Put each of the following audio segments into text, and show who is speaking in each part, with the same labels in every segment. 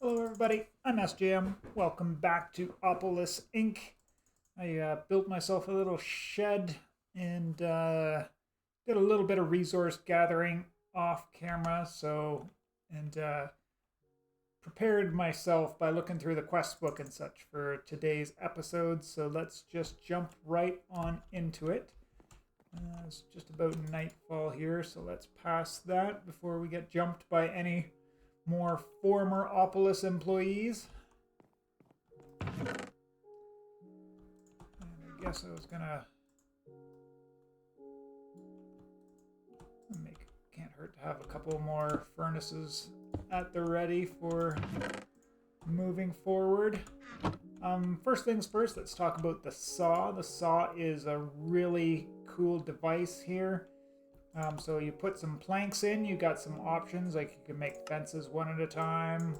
Speaker 1: Hello everybody, I'm SJM. Welcome back to Opolis Inc. I built myself a little shed and did a little bit of resource gathering off camera, and prepared myself by looking through the quest book and such for today's episode. So let's just jump right on into it. It's just about nightfall here, so let's pass that before we get jumped by any more former Opolis employees. And I guess I was gonna can't hurt to have a couple more furnaces at the ready for moving forward. First things first, let's talk about the saw. The saw is a really cool device here. So you put some planks in, you got some options, like you can make fences one at a time,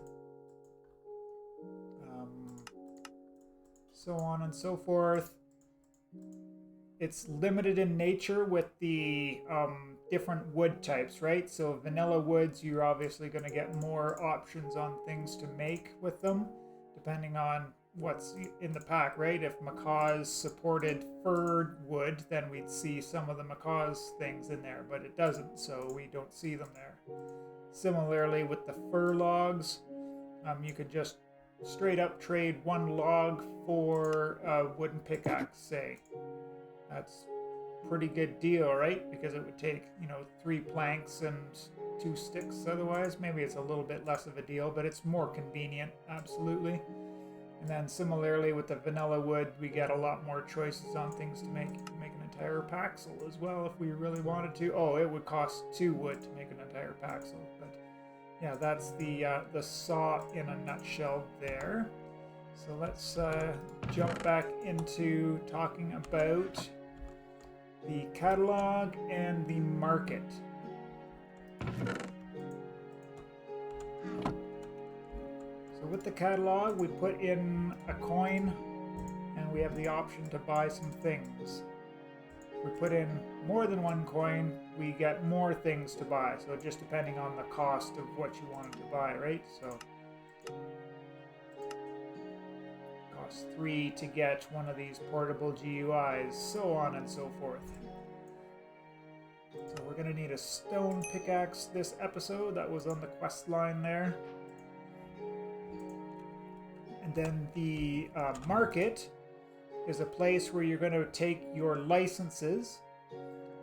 Speaker 1: so on and so forth. It's limited in nature with the different wood types, right? So vanilla woods, you're obviously going to get more options on things to make with them, depending on what's in the pack, right? If macaws supported fir wood, then we'd see some of the macaws things in there, but it doesn't, so we don't see them there. Similarly with the fir logs, you could just straight up trade one log for a wooden pickaxe, say. That's a pretty good deal, right? Because it would take, 3 planks and 2 sticks otherwise. Maybe it's a little bit less of a deal, but it's more convenient, absolutely. And then similarly with the vanilla wood, we get a lot more choices on things to make. You can make an entire paxel as well if we really wanted to. Oh, it would cost 2 wood to make an entire paxel. But yeah, that's the saw in a nutshell there. So let's jump back into talking about the catalog and the market. So with the catalog, we put in a coin and we have the option to buy some things. If we put in more than 1 coin, we get more things to buy. So just depending on the cost of what you wanted to buy, right? So it costs 3 to get one of these portable GUIs, so on and so forth. So we're going to need a stone pickaxe this episode. That was on the quest line there. And then the market is a place where you're going to take your licenses.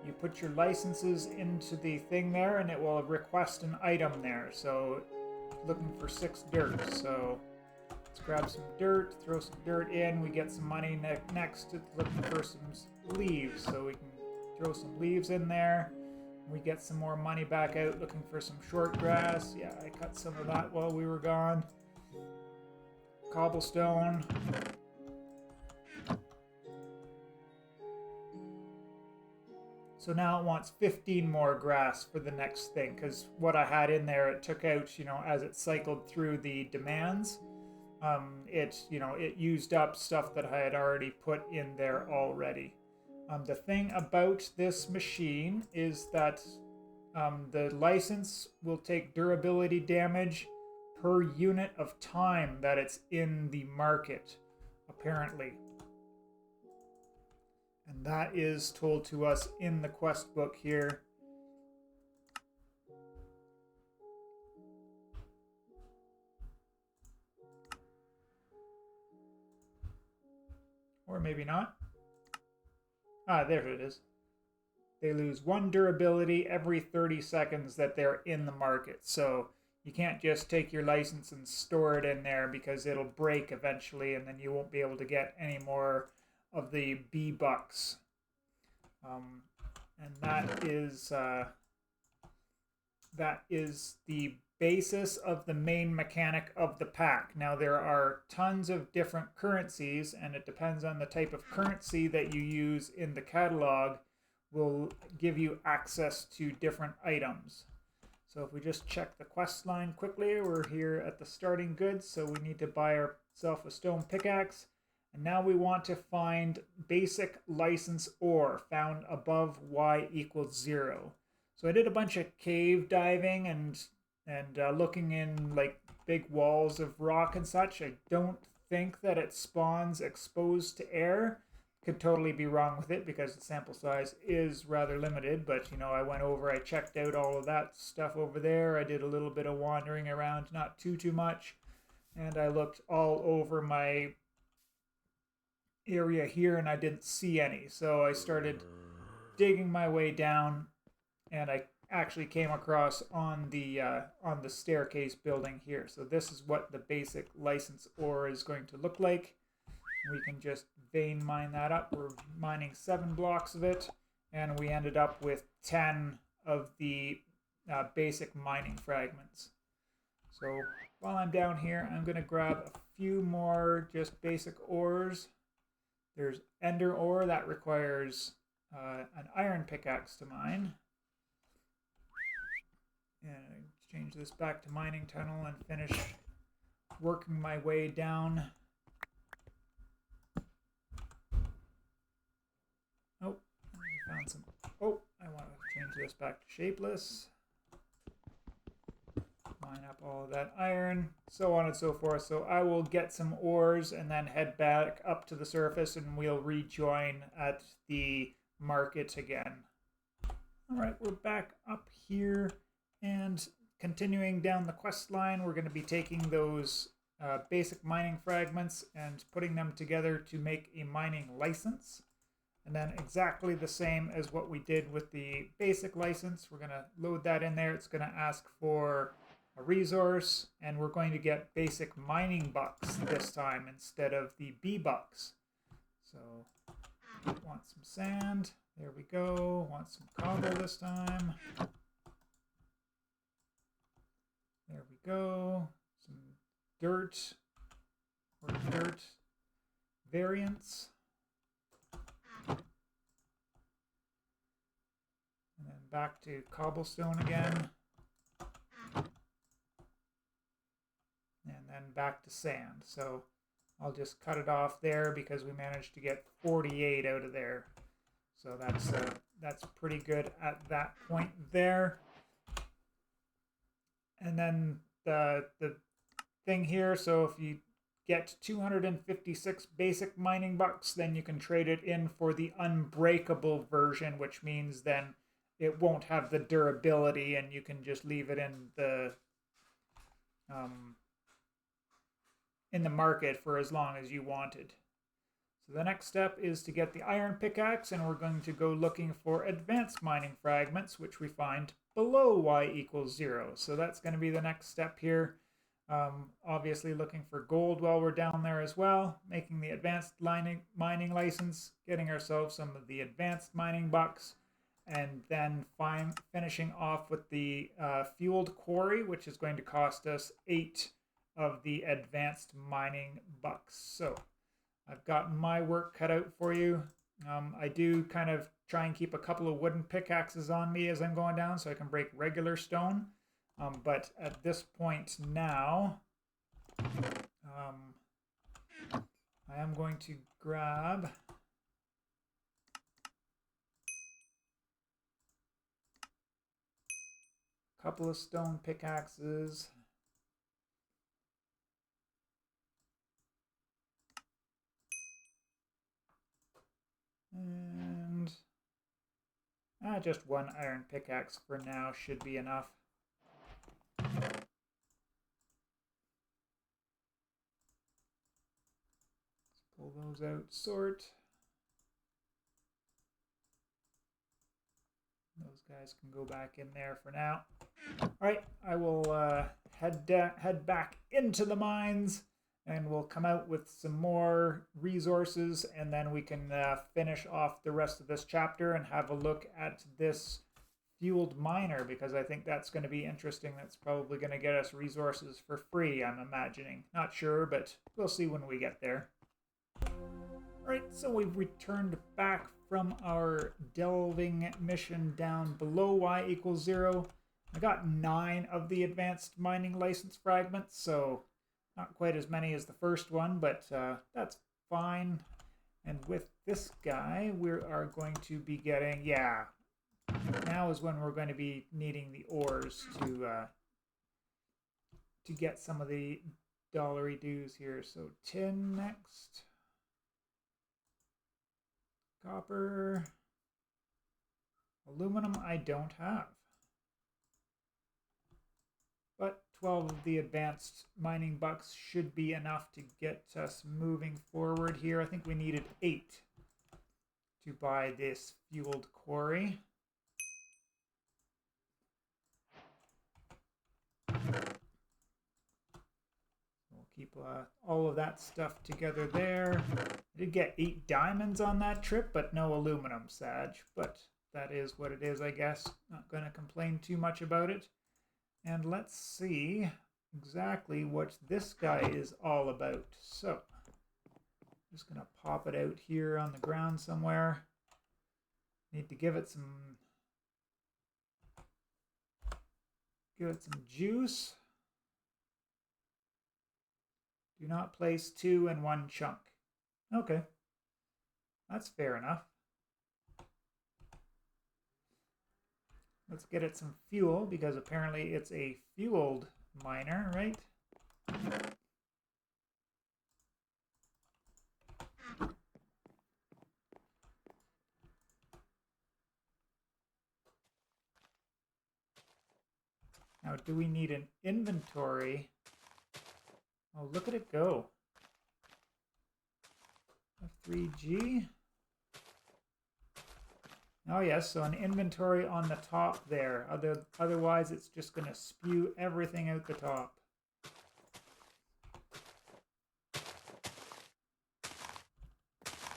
Speaker 1: You put your licenses into the thing there and it will request an item there. So looking for 6 dirt. So let's grab some dirt, throw some dirt in. We get some money next. It's looking for some leaves. So we can throw some leaves in there. We get some more money back out looking for some short grass. Yeah, I cut some of that while we were gone. Cobblestone. So now it wants 15 more grass for the next thing, because what I had in there, it took out, as it cycled through the demands, it used up stuff that I had already put in there already. The thing about this machine is that the license will take durability damage per unit of time that it's in the market, apparently. And that is told to us in the quest book here. Or maybe not. Ah, there it is. They lose 1 durability every 30 seconds that they're in the market. So you can't just take your license and store it in there because it'll break eventually and then you won't be able to get any more of the B-bucks. And that is the basis of the main mechanic of the pack. Now there are tons of different currencies and it depends on the type of currency that you use in the catalog will give you access to different items. So if we just check the quest line quickly, we're here at the starting goods, so we need to buy ourselves a stone pickaxe. And now we want to find basic license ore found above y equals 0. So I did a bunch of cave diving and looking in like big walls of rock and such. I don't think that it spawns exposed to air. Could totally be wrong with it because the sample size is rather limited, but you know, I went over, I checked out all of that stuff over there. I did a little bit of wandering around, not too much, and I looked all over my area here and I didn't see any. So I started digging my way down, and I actually came across on the staircase building here. So this is what the basic license ore is going to look like. We can just vein mine that up. We're mining 7 blocks of it, and we ended up with 10 of the basic mining fragments. So while I'm down here, I'm going to grab a few more just basic ores. There's ender ore that requires an iron pickaxe to mine. And change this back to mining tunnel and finish working my way down. Oh, I found some. Oh, I want to change this back to shapeless. Mine up all of that iron, so on and so forth. So I will get some ores and then head back up to the surface, and we'll rejoin at the market again. All right, we're back up here and continuing down the quest line. We're going to be taking those basic mining fragments and putting them together to make a mining license. And then exactly the same as what we did with the basic license, we're going to load that in there. It's going to ask for a resource, and we're going to get basic mining bucks this time instead of the bee bucks. So want some sand. There we go. Want some cobble this time. There we go. Some dirt or dirt variants. And then back to cobblestone again. And then back to sand. So I'll just cut it off there because we managed to get 48 out of there. So that's pretty good at that point there. And then the thing here, so if you get 256 basic mining bucks, then you can trade it in for the unbreakable version, which means then it won't have the durability and you can just leave it in the market for as long as you wanted. So the next step is to get the iron pickaxe, and we're going to go looking for advanced mining fragments, which we find below y=0. So that's going to be the next step here. Obviously looking for gold while we're down there as well, making the advanced mining license, getting ourselves some of the advanced mining bucks, and then finishing off with the fueled quarry, which is going to cost us 8 of the advanced mining bucks. So I've got my work cut out for you. I do kind of try and keep a couple of wooden pickaxes on me as I'm going down so I can break regular stone. But at this point now, I am going to grab a couple of stone pickaxes. And just one iron pickaxe for now should be enough. Let's pull those out, sort. Those guys can go back in there for now. All right, I will head back into the mines, and we'll come out with some more resources, and then we can finish off the rest of this chapter and have a look at this fueled miner, because I think that's going to be interesting. That's probably going to get us resources for free, I'm imagining. Not sure, but we'll see when we get there. Alright, so we've returned back from our delving mission down below y=0. I got 9 of the advanced mining license fragments, so not quite as many as the first one, but that's fine. And with this guy, we are going to be getting, now is when we're going to be needing the ores to to get some of the dollary dues here. So tin next. Copper. Aluminum I don't have. But 12 of the advanced mining bucks should be enough to get us moving forward here. I think we needed 8 to buy this fueled quarry. We'll keep all of that stuff together there. I did get 8 diamonds on that trip, but no aluminum, Sag. But that is what it is, I guess. Not going to complain too much about it. And let's see exactly what this guy is all about. So, I'm just going to pop it out here on the ground somewhere. Need to give it some juice. Do not place 2 in one chunk. Okay, that's fair enough. Let's get it some fuel, because apparently it's a fueled miner, right? Now, do we need an inventory? Oh, look at it go. F3G. Oh yes, so an inventory on the top there. Otherwise, it's just going to spew everything out the top.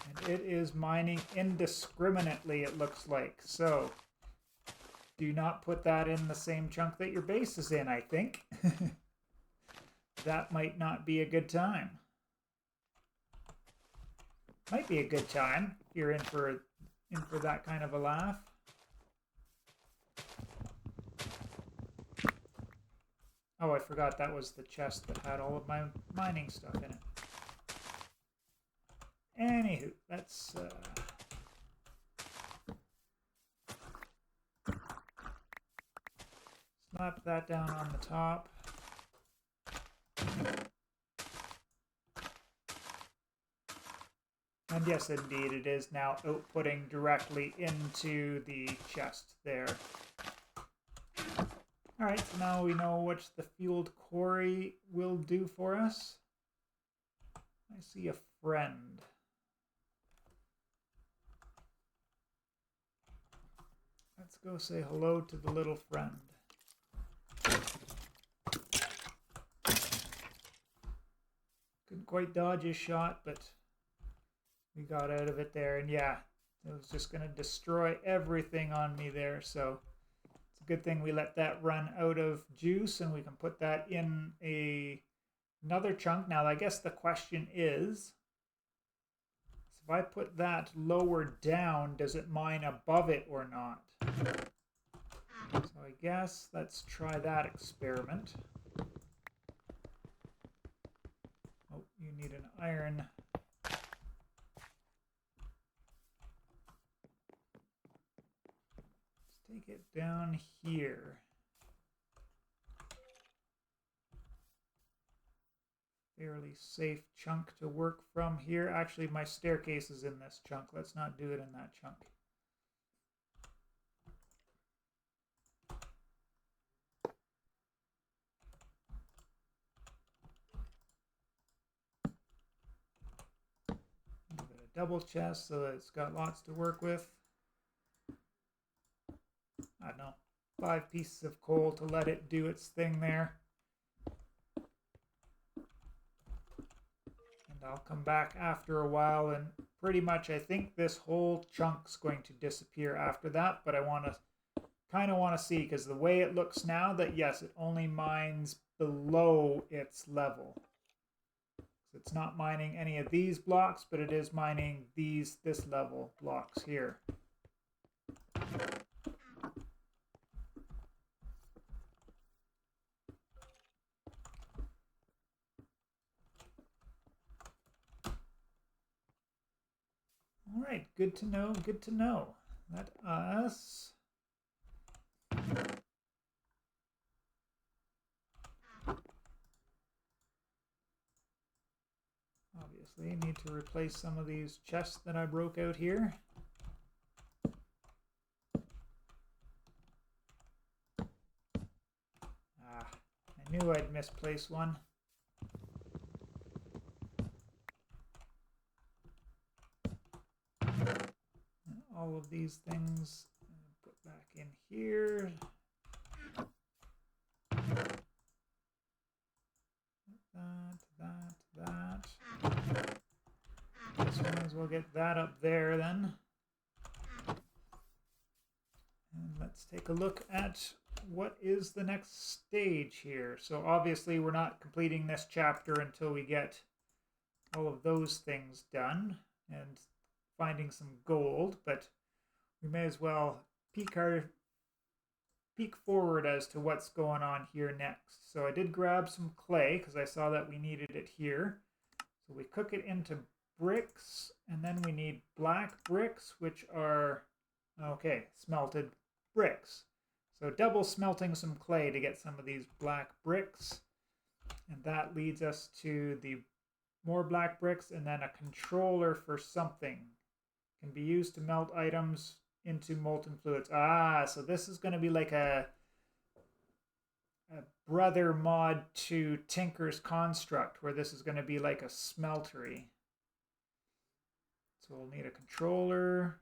Speaker 1: And it is mining indiscriminately, it looks like. So, do not put that in the same chunk that your base is in, I think. That might not be a good time. Might be a good time if you're in for that kind of a laugh. Oh, I forgot that was the chest that had all of my mining stuff in it. Anywho, let's slap that down on the top. And yes, indeed, it is now outputting directly into the chest there. Alright, so now we know what the fueled quarry will do for us. I see a friend. Let's go say hello to the little friend. Couldn't quite dodge his shot, but we got out of it there. And yeah, it was just going to destroy everything on me there. So it's a good thing we let that run out of juice, and we can put that in another chunk. Now, I guess the question is, if I put that lower down, does it mine above it or not? So I guess let's try that experiment. Oh, you need an iron. Let's take it down here. Fairly safe chunk to work from here. Actually, my staircase is in this chunk. Let's not do it in that chunk. Give it a double chest so that it's got lots to work with. I don't know, 5 pieces of coal to let it do its thing there. I'll come back after a while, and pretty much I think this whole chunk's going to disappear after that, but I kind of want to see, because the way it looks now, that yes, it only mines below its level. So it's not mining any of these blocks, but it is mining this level blocks here. All right, good to know, good to know. Let us obviously need to replace some of these chests that I broke out here. Ah, I knew I'd misplace one. And all of these things put back in here. That. So might as well get that up there then. And let's take a look at what is the next stage here. So obviously we're not completing this chapter until we get all of those things done and finding some gold, but we may as well peek forward as to what's going on here next. So I did grab some clay because I saw that we needed it here. So we cook it into bricks, and then we need black bricks, which are, okay, smelted bricks. So double smelting some clay to get some of these black bricks. And that leads us to the more black bricks, and then a controller for something. Can be used to melt items into molten fluids. Ah, so this is going to be like a brother mod to Tinker's Construct, where this is going to be like a smeltery. So we'll need a controller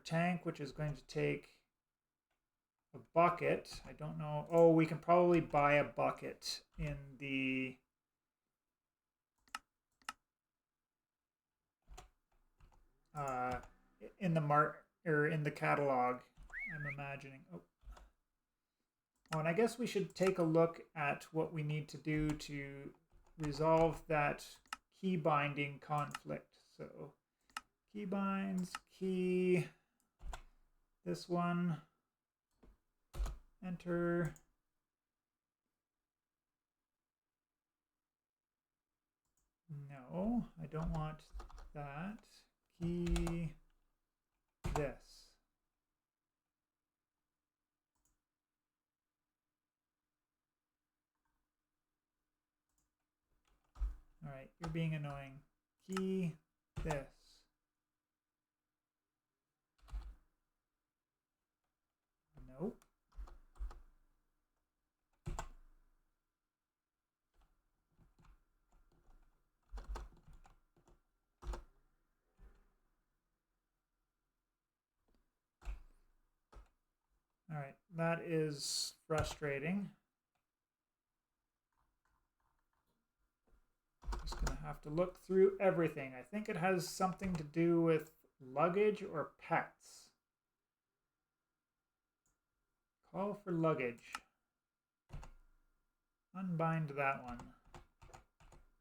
Speaker 1: tank, which is going to take a bucket. I don't know. Oh, we can probably buy a bucket in the in the catalog, I'm imagining. Oh, and I guess we should take a look at what we need to do to resolve that key binding conflict. So key binds, key, this one, enter. No, I don't want that. Key, this. All right, you're being annoying. Key, this. Nope. All right, that is frustrating. Just gonna have to look through everything. I think it has something to do with luggage or pets. Call for luggage. Unbind that one.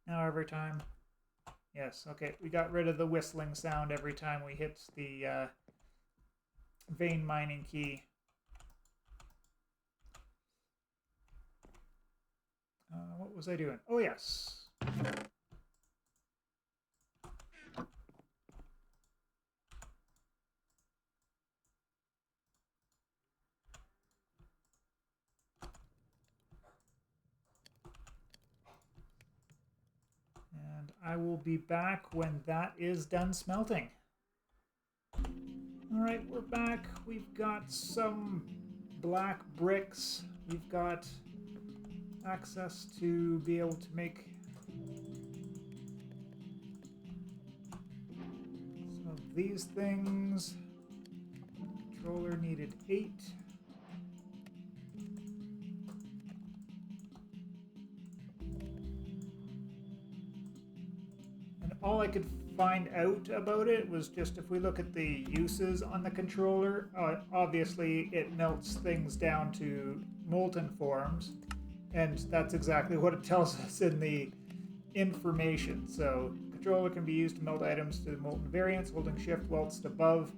Speaker 1: Now every time. Yes, okay, we got rid of the whistling sound every time we hit the vein mining key. What was I doing? Oh, yes. And I will be back when that is done smelting. All right, we're back. We've got some black bricks. We've got access to be able to make some of these things. Controller needed 8. And all I could find out about it was just if we look at the uses on the controller, obviously it melts things down to molten forms. And that's exactly what it tells us in the information. So, controller can be used to melt items to molten variants. Holding shift whilst above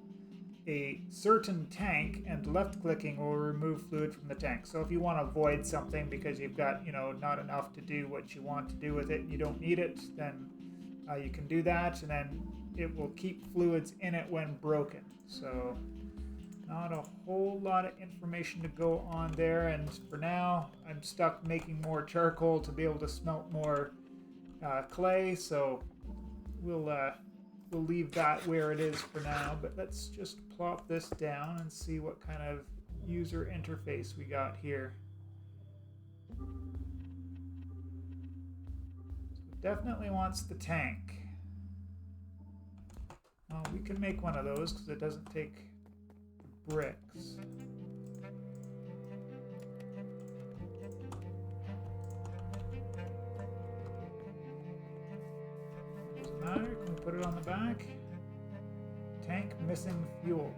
Speaker 1: a certain tank and left clicking will remove fluid from the tank. So if you want to avoid something because you've got, not enough to do what you want to do with it and you don't need it, then you can do that, and then it will keep fluids in it when broken. So not a whole lot of information to go on there, and for now I'm stuck making more charcoal to be able to smelt more clay, so we'll leave that where it is for now. But let's just plop this down and see what kind of user interface we got here. So definitely wants the tank. Well, we can make one of those because it doesn't take bricks. Doesn't matter. Can we put it on the back? Tank missing fuel.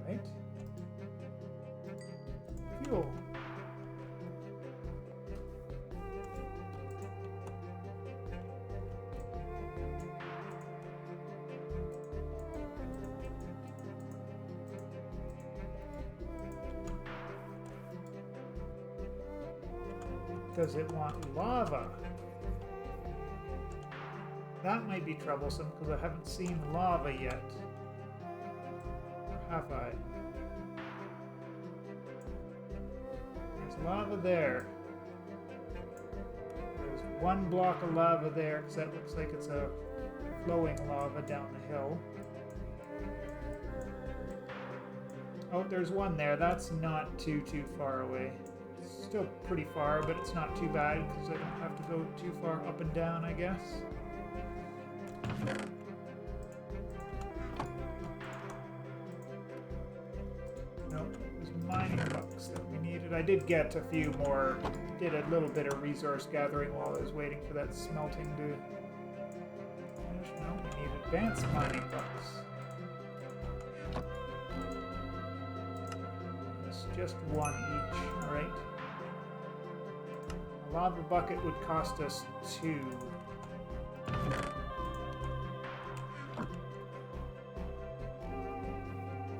Speaker 1: All right. Fuel. Does it want lava? That might be troublesome because I haven't seen lava yet. Or have I? There's lava there. There's one block of lava there because that looks like it's a flowing lava down the hill. Oh, there's one there. That's not too far away. Still pretty far, but it's not too bad because I don't have to go too far up and down, I guess. Nope, it was mining bucks that we needed. I did get a few more, did a little bit of resource gathering while I was waiting for that smelting to finish. No, we need advanced mining bucks. It's just one each, alright. A lava bucket would cost us 2.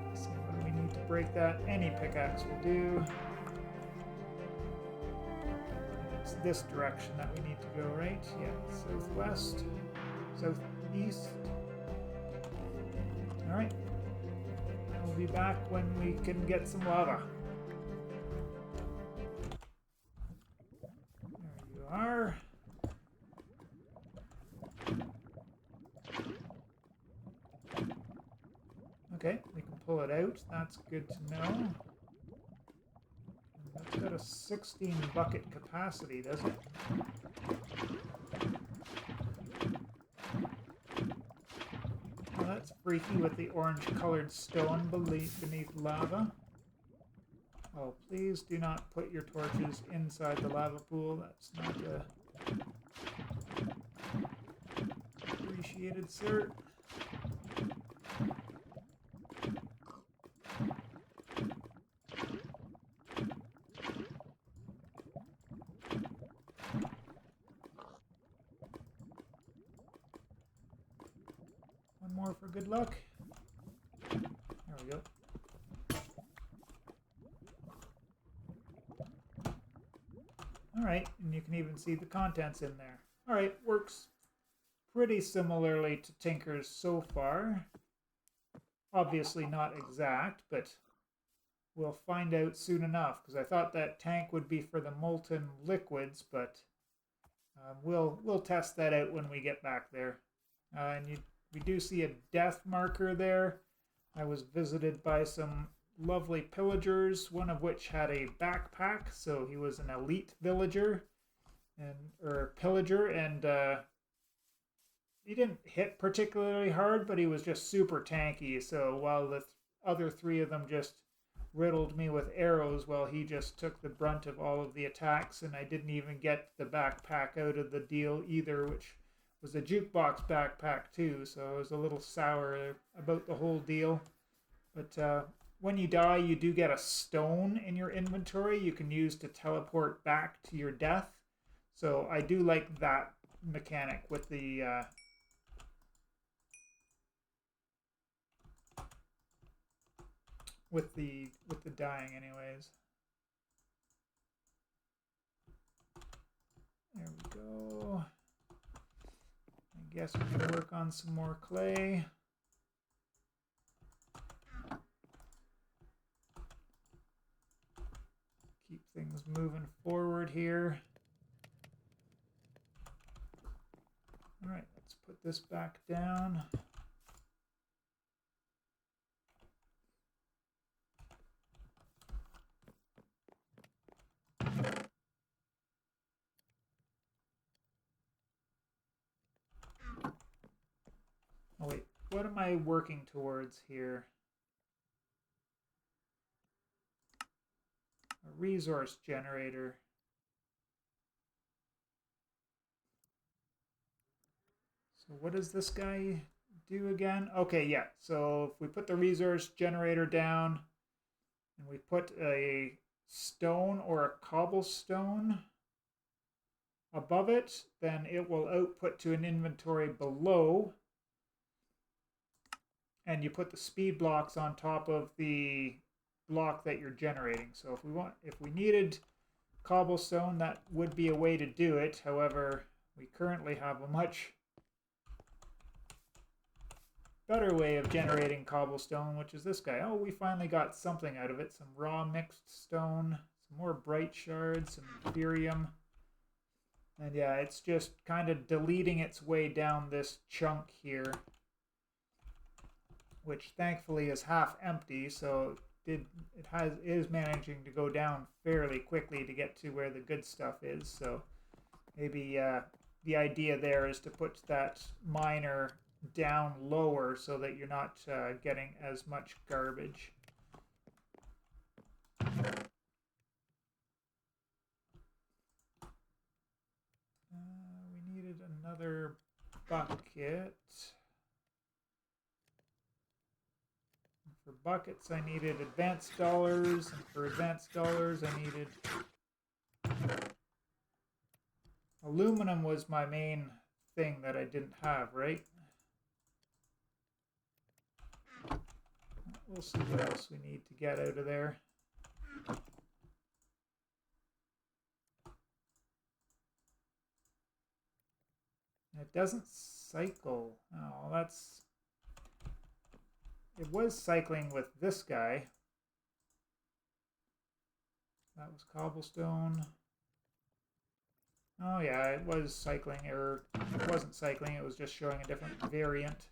Speaker 1: Let's see, what do we need to break that? Any pickaxe will do. It's this direction that we need to go, right? Yeah, southwest, southeast. Alright. We'll be back when we can get some lava. Are. Okay, we can pull it out. That's good to know. That's got a 16 bucket capacity, does it? Well, that's freaky with the orange colored stone beneath lava. Oh, please do not put your torches inside the lava pool. That's not appreciated, sir. One more for good luck. There we go. Alright, and you can even see the contents in there. Alright, works pretty similarly to Tinker's so far. Obviously not exact, but we'll find out soon enough, because I thought that tank would be for the molten liquids, but we'll test that out when we get back there. We do see a death marker there. I was visited by some lovely pillagers, one of which had a backpack, so he was an elite villager or pillager, and he didn't hit particularly hard, but he was just super tanky. So while the other 3 of them just riddled me with arrows, well, he just took the brunt of all of the attacks, and I didn't even get the backpack out of the deal either, which was a jukebox backpack too, so I was a little sour about the whole deal. But when you die, you do get a stone in your inventory you can use to teleport back to your death. So I do like that mechanic with the dying, anyways. There we go. I guess we can work on some more clay. things moving forward here. All right, let's put this back down. Oh wait, what am I working towards here? A resource generator. So what does this guy do again? Okay, yeah. So if we put the resource generator down and we put a stone or a cobblestone above it, then it will output to an inventory below. And you put the speed blocks on top of the block that you're generating. So if we needed cobblestone, that would be a way to do it. However, we currently have a much better way of generating cobblestone, which is this guy. Oh, we finally got something out of it. Some raw mixed stone, some more bright shards, some Ethereum. And yeah, it's just kind of deleting its way down this chunk here, which thankfully is half empty, so it is managing to go down fairly quickly to get to where the good stuff is. So maybe the idea there is to put that miner down lower so that you're not getting as much garbage. We needed another bucket. For buckets, I needed advanced dollars, and for advanced dollars, I needed aluminum was my main thing that I didn't have, right? We'll see what else we need to get out of there. It doesn't cycle. Oh, that's... It was cycling with this guy. That was cobblestone. Oh yeah, it was cycling, or it wasn't cycling, it was just showing a different variant.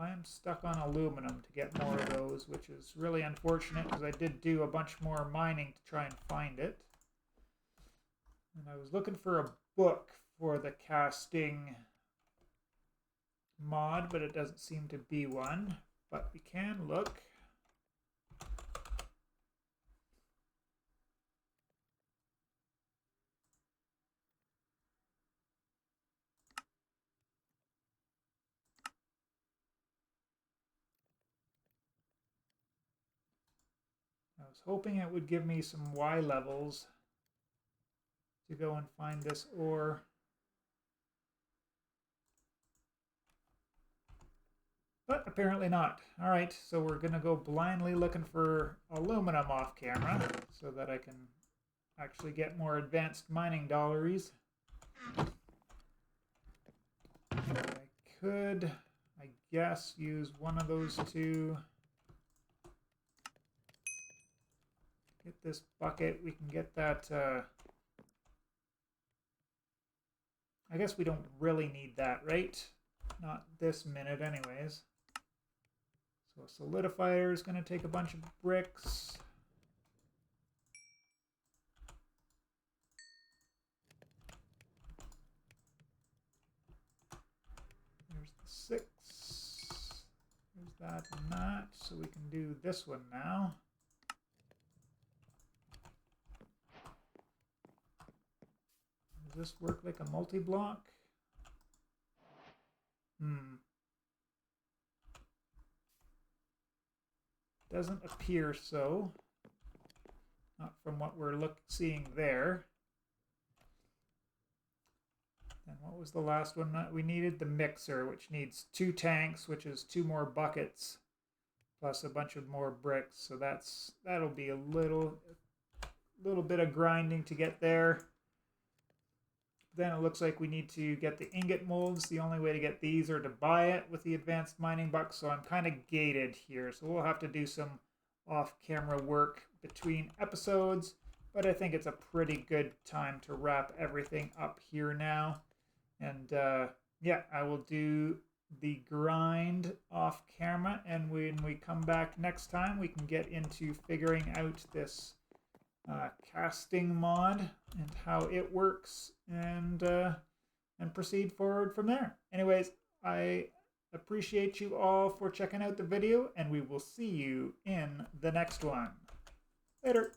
Speaker 1: I'm stuck on aluminum to get more of those, which is really unfortunate because I did do a bunch more mining to try and find it. And I was looking for a book for the casting mod, but it doesn't seem to be one. But we can look. I was hoping it would give me some Y levels to go and find this ore. But apparently not. All right, so we're going to go blindly looking for aluminum off camera so that I can actually get more advanced mining dollars. I could, I guess, use one of those two. Get this bucket. We can get that. I guess we don't really need that, right? Not this minute anyways. So a solidifier is going to take a bunch of bricks. There's the 6. There's that and that. So we can do this one now. Does this work like a multi-block? Doesn't appear so. Not from what we're seeing there. And what was the last one that we needed? The mixer, which needs 2 tanks, which is 2 more buckets, plus a bunch of more bricks. So that'll be a little bit of grinding to get there. Then it looks like we need to get the ingot molds. The only way to get these are to buy it with the advanced mining bucks, so I'm kind of gated here. So we'll have to do some off-camera work between episodes, but I think it's a pretty good time to wrap everything up here now. And yeah, I will do the grind off camera, and when we come back next time, we can get into figuring out this casting mod and how it works, and proceed forward from there. Anyways, I appreciate you all for checking out the video, and we will see you in the next one. Later.